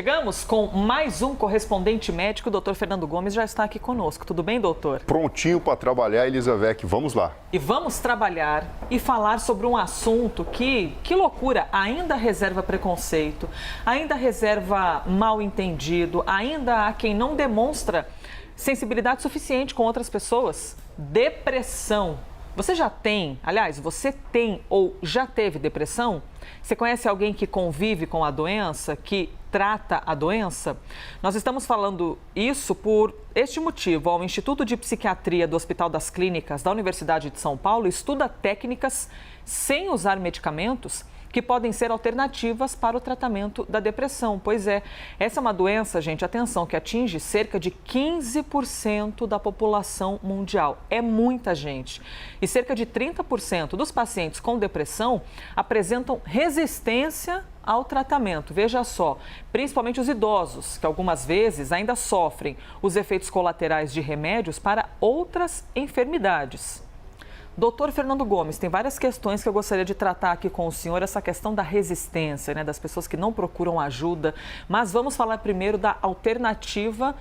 Chegamos com mais um correspondente médico, o doutor Fernando Gomes já está aqui conosco. Tudo bem, doutor? Prontinho para trabalhar, Elizavec. Vamos lá. E vamos trabalhar e falar sobre um assunto que loucura, ainda reserva preconceito, ainda reserva mal entendido, ainda há quem não demonstra sensibilidade suficiente com outras pessoas. Depressão. Você já tem, aliás, você tem ou já teve depressão? Você conhece alguém que convive com a doença, que trata a doença? Nós estamos falando isso por este motivo. O Instituto de Psiquiatria do Hospital das Clínicas da Universidade de São Paulo estuda técnicas sem usar medicamentos que podem ser alternativas para o tratamento da depressão. Pois é, essa é uma doença, gente, atenção, que atinge cerca de 15% da população mundial. É muita gente. E cerca de 30% dos pacientes com depressão apresentam resistência ao tratamento. Veja só, principalmente os idosos, que algumas vezes ainda sofrem os efeitos colaterais de remédios para outras enfermidades. Doutor Fernando Gomes, tem várias questões que eu gostaria de tratar aqui com o senhor, essa questão da resistência, né, das pessoas que não procuram ajuda, mas vamos falar primeiro da alternativa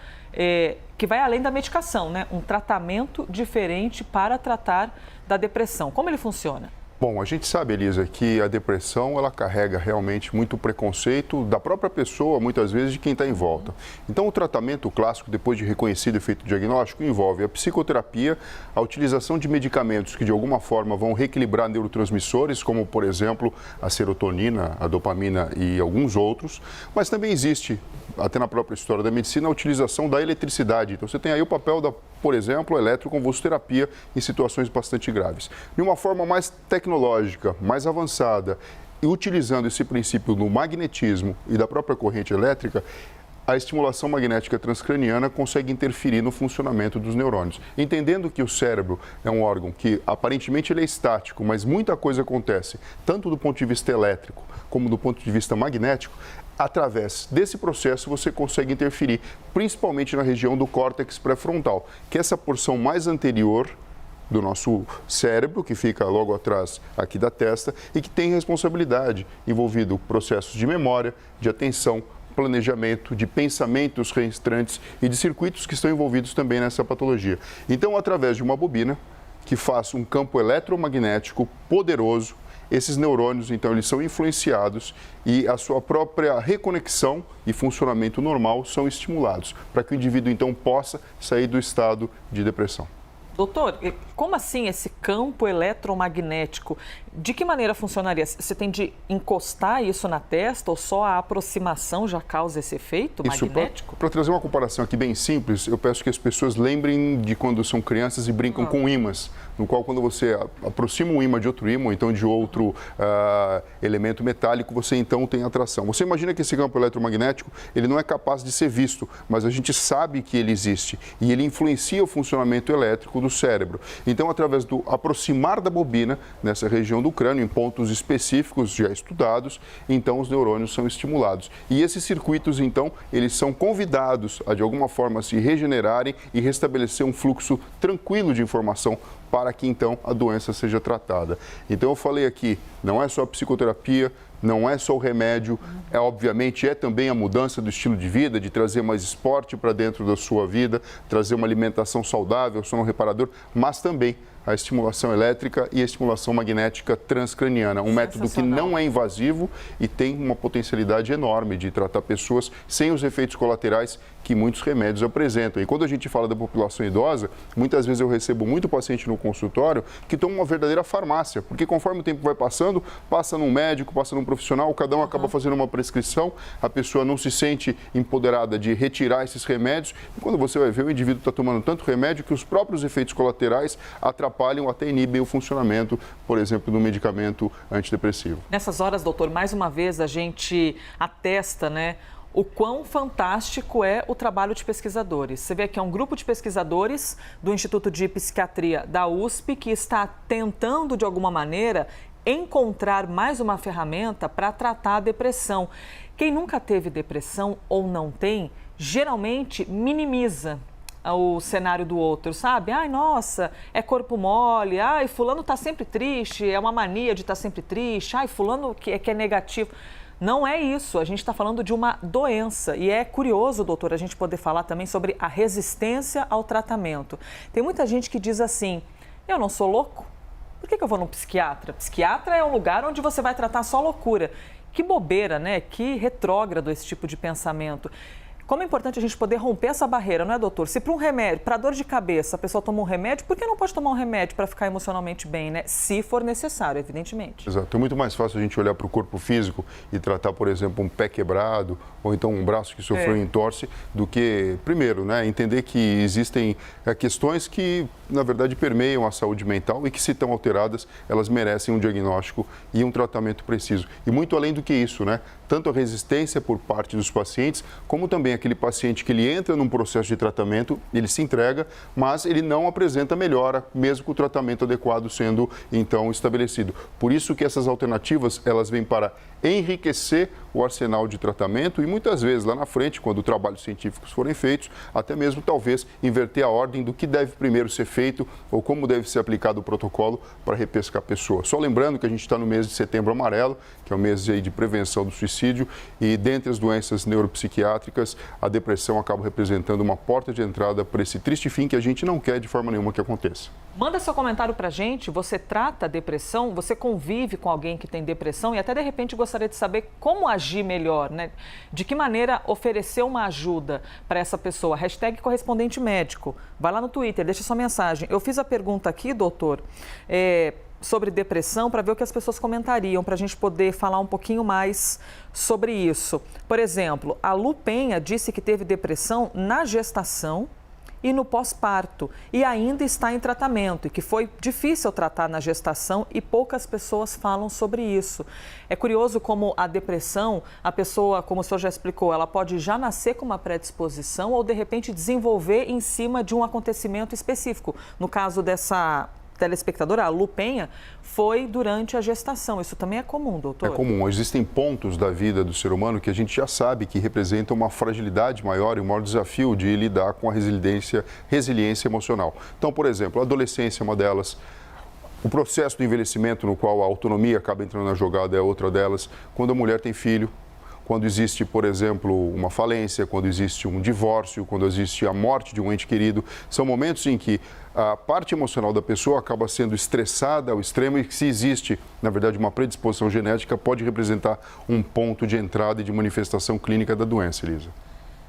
que vai além da medicação, né, um tratamento diferente para tratar da depressão. Como ele funciona? Bom, a gente sabe, Elisa, que a depressão ela carrega realmente muito preconceito da própria pessoa, muitas vezes de quem está em volta. Então, o tratamento clássico, depois de reconhecido e feito o diagnóstico, envolve a psicoterapia, a utilização de medicamentos que de alguma forma vão reequilibrar neurotransmissores, como por exemplo a serotonina, a dopamina e alguns outros, mas também existe, até na própria história da medicina, a utilização da eletricidade. Então, você tem aí o papel da, por exemplo, eletroconvulsoterapia em situações bastante graves. De uma forma mais tecnológica, mais avançada, e utilizando esse princípio do magnetismo e da própria corrente elétrica, a estimulação magnética transcraniana consegue interferir no funcionamento dos neurônios. Entendendo que o cérebro é um órgão que aparentemente ele é estático, mas muita coisa acontece, tanto do ponto de vista elétrico como do ponto de vista magnético, através desse processo você consegue interferir, principalmente na região do córtex pré-frontal, que é essa porção mais anterior do nosso cérebro, que fica logo atrás aqui da testa e que tem responsabilidade envolvido processos de memória, de atenção, planejamento, de pensamentos reestrantes e de circuitos que estão envolvidos também nessa patologia. Então, através de uma bobina que faz um campo eletromagnético poderoso, esses neurônios, então, eles são influenciados e a sua própria reconexão e funcionamento normal são estimulados, para que o indivíduo, então, possa sair do estado de depressão. Doutor, como assim esse campo eletromagnético? De que maneira funcionaria? Você tem de encostar isso na testa ou só a aproximação já causa esse efeito magnético? Para trazer uma comparação aqui bem simples, eu peço que as pessoas lembrem de quando são crianças e brincam com ímãs, no qual quando você aproxima um ímã de outro ímã, ou então de outro elemento metálico, você então tem atração. Você imagina que esse campo eletromagnético, ele não é capaz de ser visto, mas a gente sabe que ele existe e ele influencia o funcionamento elétrico do cérebro. Então, através do aproximar da bobina nessa região do crânio, em pontos específicos já estudados, então os neurônios são estimulados. E esses circuitos, então, eles são convidados a, de alguma forma, se regenerarem e restabelecer um fluxo tranquilo de informação para que, então, a doença seja tratada. Então, eu falei aqui, não é só a psicoterapia, não é só o remédio, obviamente é também a mudança do estilo de vida, de trazer mais esporte para dentro da sua vida, trazer uma alimentação saudável, sono reparador, mas também a estimulação elétrica e a estimulação magnética transcraniana, um método que não é invasivo e tem uma potencialidade enorme de tratar pessoas sem os efeitos colaterais que muitos remédios apresentam. E quando a gente fala da população idosa, muitas vezes eu recebo muito paciente no consultório que toma uma verdadeira farmácia, porque conforme o tempo vai passando, passa num médico, passa num profissional, cada um acaba fazendo uma prescrição, a pessoa não se sente empoderada de retirar esses remédios, e quando você vai ver, o indivíduo está tomando tanto remédio que os próprios efeitos colaterais atrapalham, até inibem o funcionamento, por exemplo, do medicamento antidepressivo. Nessas horas, doutor, mais uma vez a gente atesta, né, o quão fantástico é o trabalho de pesquisadores. Você vê que é um grupo de pesquisadores do Instituto de Psiquiatria da USP que está tentando, de alguma maneira, encontrar mais uma ferramenta para tratar a depressão. Quem nunca teve depressão ou não tem, geralmente minimiza o cenário do outro, sabe? Ai, nossa, é corpo mole, ai, fulano tá sempre triste, é uma mania de estar sempre triste, ai, fulano que é negativo. Não é isso, a gente está falando de uma doença. E é curioso, doutor, a gente poder falar também sobre a resistência ao tratamento. Tem muita gente que diz assim, eu não sou louco, por que eu vou num psiquiatra? Psiquiatra é um lugar onde você vai tratar só loucura. Que bobeira, né? Que retrógrado esse tipo de pensamento. Como é importante a gente poder romper essa barreira, não é, doutor? Se para um remédio, para dor de cabeça, a pessoa toma um remédio, por que não pode tomar um remédio para ficar emocionalmente bem, né? Se for necessário, evidentemente. Exato. É muito mais fácil a gente olhar para o corpo físico e tratar, por exemplo, um pé quebrado ou então um braço que sofreu entorse, do que, primeiro, né, entender que existem questões que, na verdade, permeiam a saúde mental e que, se estão alteradas, elas merecem um diagnóstico e um tratamento preciso. E muito além do que isso, né? Tanto a resistência por parte dos pacientes, como também aquele paciente que ele entra num processo de tratamento, ele se entrega, mas ele não apresenta melhora, mesmo com o tratamento adequado sendo, então, estabelecido. Por isso que essas alternativas, elas vêm para enriquecer o arsenal de tratamento e muitas vezes lá na frente, quando trabalhos científicos forem feitos, até mesmo talvez inverter a ordem do que deve primeiro ser feito ou como deve ser aplicado o protocolo para repescar a pessoa. Só lembrando que a gente está no mês de Setembro Amarelo, que é o mês aí de prevenção do suicídio, e dentre as doenças neuropsiquiátricas, a depressão acaba representando uma porta de entrada para esse triste fim que a gente não quer de forma nenhuma que aconteça. Manda seu comentário para a gente, você trata a depressão, você convive com alguém que tem depressão e até de repente gostaria de saber como agir melhor, né? De que maneira oferecer uma ajuda para essa pessoa. Hashtag correspondente médico. Vai lá no Twitter, deixa sua mensagem. Eu fiz a pergunta aqui, doutor, sobre depressão, para ver o que as pessoas comentariam, para a gente poder falar um pouquinho mais sobre isso. Por exemplo, a Lu Penha disse que teve depressão na gestação e no pós-parto, e ainda está em tratamento, e que foi difícil tratar na gestação e poucas pessoas falam sobre isso. É curioso como a depressão, a pessoa, como o senhor já explicou, ela pode já nascer com uma predisposição ou de repente desenvolver em cima de um acontecimento específico. No caso dessa telespectadora, a Lu Penha, foi durante a gestação. Isso também é comum, doutor? É comum. Existem pontos da vida do ser humano que a gente já sabe que representam uma fragilidade maior e um maior desafio de lidar com a resiliência emocional. Então, por exemplo, a adolescência é uma delas. O processo do envelhecimento, no qual a autonomia acaba entrando na jogada, é outra delas. Quando a mulher tem filho, quando existe, por exemplo, uma falência, quando existe um divórcio, quando existe a morte de um ente querido, são momentos em que a parte emocional da pessoa acaba sendo estressada ao extremo e que, se existe, na verdade, uma predisposição genética, pode representar um ponto de entrada e de manifestação clínica da doença, Elisa.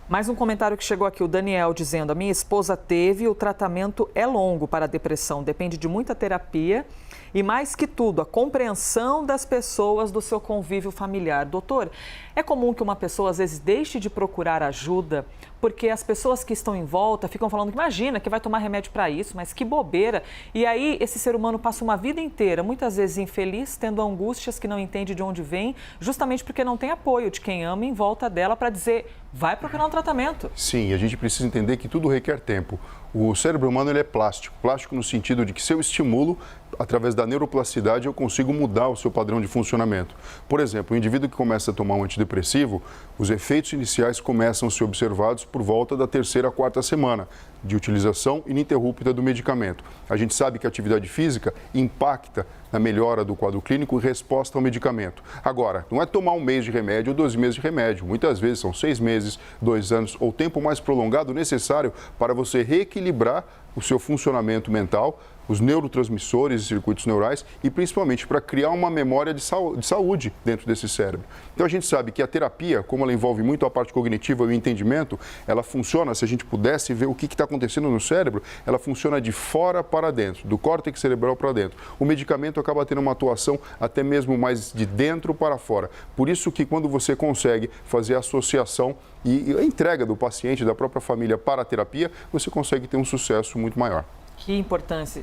Mais um comentário que chegou aqui, o Daniel, dizendo: a minha esposa teve, o tratamento é longo para a depressão, depende de muita terapia e, mais que tudo, a compreensão das pessoas do seu convívio familiar. Doutor, é comum que uma pessoa, às vezes, deixe de procurar ajuda porque as pessoas que estão em volta ficam falando que imagina que vai tomar remédio para isso, mas que bobeira. E aí esse ser humano passa uma vida inteira, muitas vezes infeliz, tendo angústias que não entende de onde vem, justamente porque não tem apoio de quem ama em volta dela para dizer, vai procurar um tratamento. Sim, a gente precisa entender que tudo requer tempo. O cérebro humano ele é plástico. Plástico no sentido de que, se eu estimulo, através da neuroplasticidade, eu consigo mudar o seu padrão de funcionamento. Por exemplo, o indivíduo que começa a tomar um antidepressivo, os efeitos iniciais começam a ser observados por volta da 3ª a 4ª semana de utilização ininterrupta do medicamento. A gente sabe que a atividade física impacta na melhora do quadro clínico em resposta ao medicamento. Agora, não é tomar 1 mês de remédio ou 12 meses de remédio. Muitas vezes são 6 meses, 2 anos ou tempo mais prolongado necessário para você reequilibrar o seu funcionamento mental, os neurotransmissores e circuitos neurais e principalmente para criar uma memória de saúde dentro desse cérebro. Então a gente sabe que a terapia, como ela envolve muito a parte cognitiva e o entendimento, ela funciona, se a gente pudesse ver o que está acontecendo no cérebro, ela funciona de fora para dentro, do córtex cerebral para dentro. O medicamento acaba tendo uma atuação até mesmo mais de dentro para fora. Por isso que, quando você consegue fazer a associação e a entrega do paciente, da própria família para a terapia, você consegue ter um sucesso muito maior. Que importante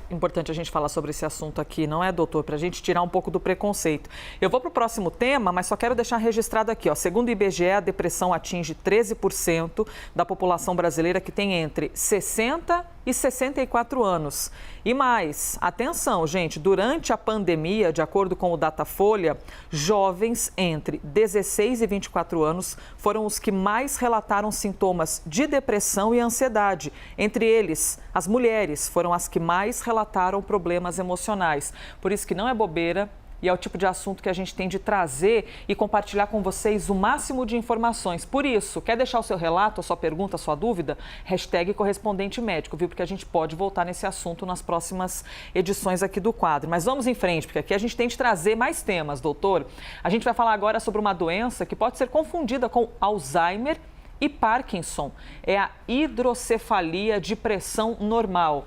a gente falar sobre esse assunto aqui, não é, doutor? Para a gente tirar um pouco do preconceito. Eu vou para o próximo tema, mas só quero deixar registrado aqui, ó. Segundo o IBGE, a depressão atinge 13% da população brasileira que tem entre 60 e 64 anos. E mais, atenção, gente, durante a pandemia, de acordo com o Datafolha, jovens entre 16 e 24 anos foram os que mais relataram sintomas de depressão e ansiedade. Entre eles, as mulheres foram as que mais relataram problemas emocionais. Por isso que não é bobeira, e é o tipo de assunto que a gente tem de trazer e compartilhar com vocês o máximo de informações. Por isso, quer deixar o seu relato, a sua pergunta, a sua dúvida? Hashtag correspondente médico, viu? Porque a gente pode voltar nesse assunto nas próximas edições aqui do quadro. Mas vamos em frente, porque aqui a gente tem de trazer mais temas, doutor. A gente vai falar agora sobre uma doença que pode ser confundida com Alzheimer e Parkinson. É a hidrocefalia de pressão normal.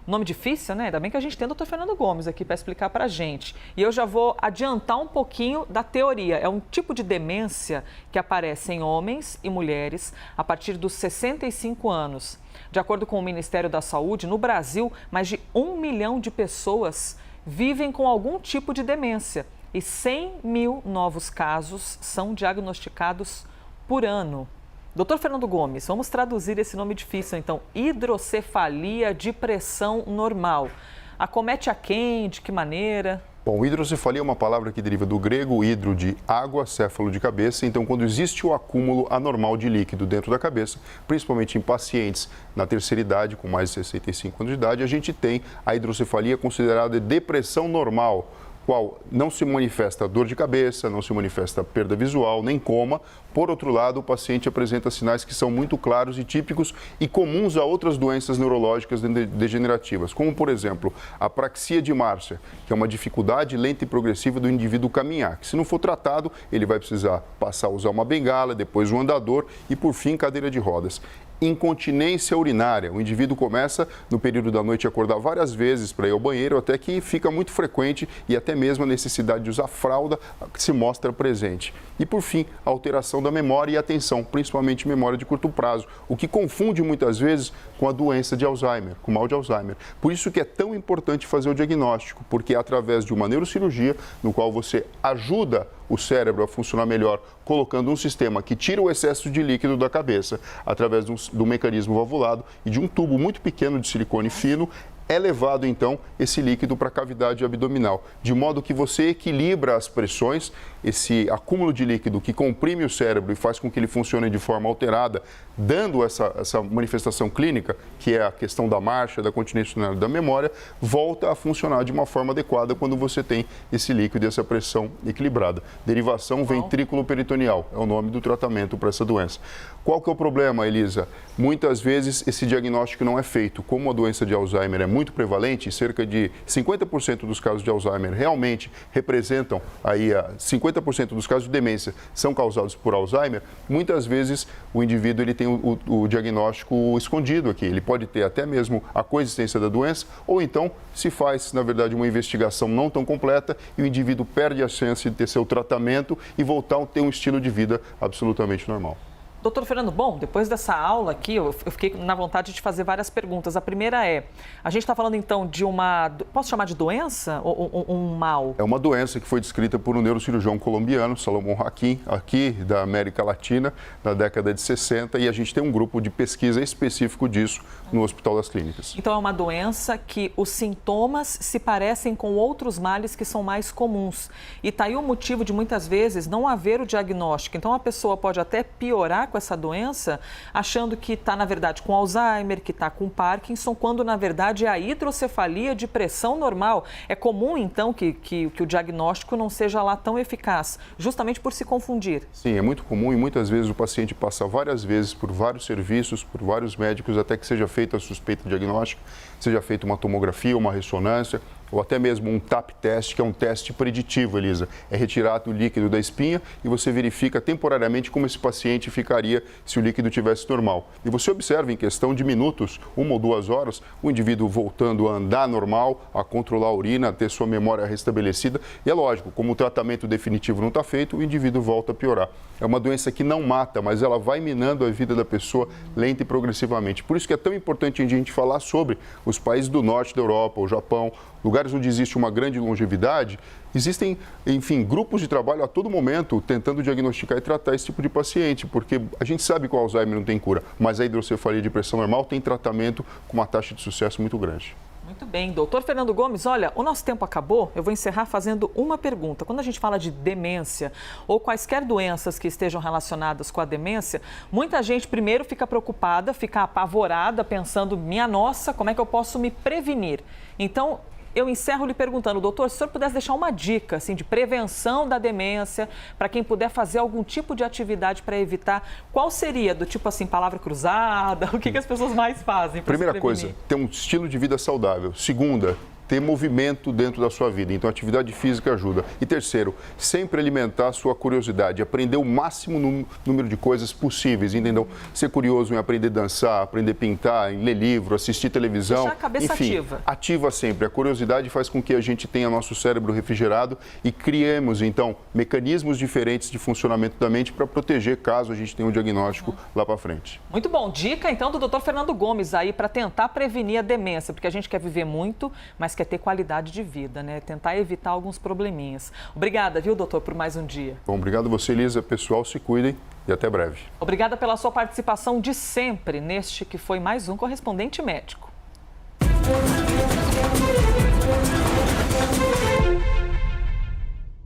Nome difícil, né? Ainda bem que a gente tem o Dr. Fernando Gomes aqui para explicar para a gente. E eu já vou adiantar um pouquinho da teoria. É um tipo de demência que aparece em homens e mulheres a partir dos 65 anos. De acordo com o Ministério da Saúde, no Brasil, mais de 1 milhão de pessoas vivem com algum tipo de demência. E 100 mil novos casos são diagnosticados por ano. Doutor Fernando Gomes, vamos traduzir esse nome difícil, então. Hidrocefalia de pressão normal. Acomete a quem? De que maneira? Bom, hidrocefalia é uma palavra que deriva do grego hidro de água, céfalo de cabeça. Então, quando existe o acúmulo anormal de líquido dentro da cabeça, principalmente em pacientes na terceira idade, com mais de 65 anos de idade, a gente tem a hidrocefalia considerada depressão normal, qual não se manifesta dor de cabeça, não se manifesta perda visual, nem coma. Por outro lado, o paciente apresenta sinais que são muito claros e típicos e comuns a outras doenças neurológicas degenerativas, como, por exemplo, a apraxia de Marcia, que é uma dificuldade lenta e progressiva do indivíduo caminhar, que se não for tratado, ele vai precisar passar a usar uma bengala, depois um andador e, por fim, cadeira de rodas. Incontinência urinária. O indivíduo começa, no período da noite, a acordar várias vezes para ir ao banheiro, até que fica muito frequente e até mesmo a necessidade de usar fralda que se mostra presente. E, por fim, a alteração da memória e atenção, principalmente memória de curto prazo, o que confunde muitas vezes com a doença de Alzheimer, com o mal de Alzheimer. Por isso que é tão importante fazer o diagnóstico, porque é através de uma neurocirurgia, no qual você ajuda o cérebro a funcionar melhor, colocando um sistema que tira o excesso de líquido da cabeça através do mecanismo valvulado e de um tubo muito pequeno de silicone fino, é levado então esse líquido para a cavidade abdominal, de modo que você equilibra as pressões, esse acúmulo de líquido que comprime o cérebro e faz com que ele funcione de forma alterada, dando essa manifestação clínica, que é a questão da marcha, da continência urinária, da memória, volta a funcionar de uma forma adequada quando você tem esse líquido e essa pressão equilibrada. Derivação ventrículo-peritoneal é o nome do tratamento para essa doença. Qual que é o problema, Elisa? Muitas vezes esse diagnóstico não é feito. Como a doença de Alzheimer é muito prevalente, cerca de 50% dos casos de Alzheimer realmente representam aí 50% dos casos de demência são causados por Alzheimer. Muitas vezes o indivíduo ele tem o diagnóstico escondido aqui. Ele pode ter até mesmo a coexistência da doença ou então se faz, na verdade, uma investigação não tão completa e o indivíduo perde a chance de ter seu tratamento e voltar a ter um estilo de vida absolutamente normal. Doutor Fernando, bom, depois dessa aula aqui, eu fiquei na vontade de fazer várias perguntas. A primeira é, a gente está falando então de uma, posso chamar de doença ou um mal? É uma doença que foi descrita por um neurocirurgião colombiano, Salomão Hakim, aqui da América Latina, na década de 60, e a gente tem um grupo de pesquisa específico disso no Hospital das Clínicas. Então é uma doença que os sintomas se parecem com outros males que são mais comuns. E está aí o motivo de muitas vezes não haver o diagnóstico. Então a pessoa pode até piorar com essa doença, achando que está, na verdade, com Alzheimer, que está com Parkinson, quando, na verdade, é a hidrocefalia de pressão normal. É comum, então, que o diagnóstico não seja lá tão eficaz, justamente por se confundir. Sim, é muito comum e muitas vezes o paciente passa várias vezes por vários serviços, por vários médicos, até que seja feita a suspeita diagnóstica, seja feita uma tomografia, uma ressonância, ou até mesmo um TAP teste, que é um teste preditivo, Elisa. É retirado o líquido da espinha e você verifica temporariamente como esse paciente ficaria se o líquido tivesse normal. E você observa em questão de minutos, 1 ou 2 horas, o indivíduo voltando a andar normal, a controlar a urina, a ter sua memória restabelecida. E é lógico, como o tratamento definitivo não está feito, o indivíduo volta a piorar. É uma doença que não mata, mas ela vai minando a vida da pessoa lenta e progressivamente. Por isso que é tão importante a gente falar sobre os países do norte da Europa, o Japão, lugares onde existe uma grande longevidade. Existem, enfim, grupos de trabalho a todo momento tentando diagnosticar e tratar esse tipo de paciente, porque a gente sabe que o Alzheimer não tem cura, mas a hidrocefalia de pressão normal tem tratamento com uma taxa de sucesso muito grande. Muito bem, doutor Fernando Gomes, olha, o nosso tempo acabou, eu vou encerrar fazendo uma pergunta. Quando a gente fala de demência ou quaisquer doenças que estejam relacionadas com a demência, muita gente primeiro fica preocupada, fica apavorada, pensando, minha nossa, como é que eu posso me prevenir? Então, eu encerro lhe perguntando, doutor, se o senhor pudesse deixar uma dica assim, de prevenção da demência, para quem puder fazer algum tipo de atividade para evitar, qual seria? Do tipo assim, palavra cruzada? O que as pessoas mais fazem para se Primeira coisa, ter um estilo de vida saudável. Segunda, ter movimento dentro da sua vida. Então, atividade física ajuda. E terceiro, sempre alimentar a sua curiosidade, aprender o máximo número de coisas possíveis, entendeu? Ser curioso em aprender a dançar, aprender a pintar, em ler livro, assistir televisão. Deixar a cabeça enfim, ativa. Ativa sempre. A curiosidade faz com que a gente tenha nosso cérebro refrigerado e criemos, então, mecanismos diferentes de funcionamento da mente para proteger caso a gente tenha um diagnóstico lá para frente. Muito bom. Dica, então, do Dr. Fernando Gomes aí para tentar prevenir a demência, porque a gente quer viver muito, mas quer ter qualidade de vida, né? Tentar evitar alguns probleminhas. Obrigada, viu, doutor, por mais um dia. Bom, obrigado a você, Elisa. Pessoal, se cuidem e até breve. Obrigada pela sua participação de sempre neste que foi mais um Correspondente Médico.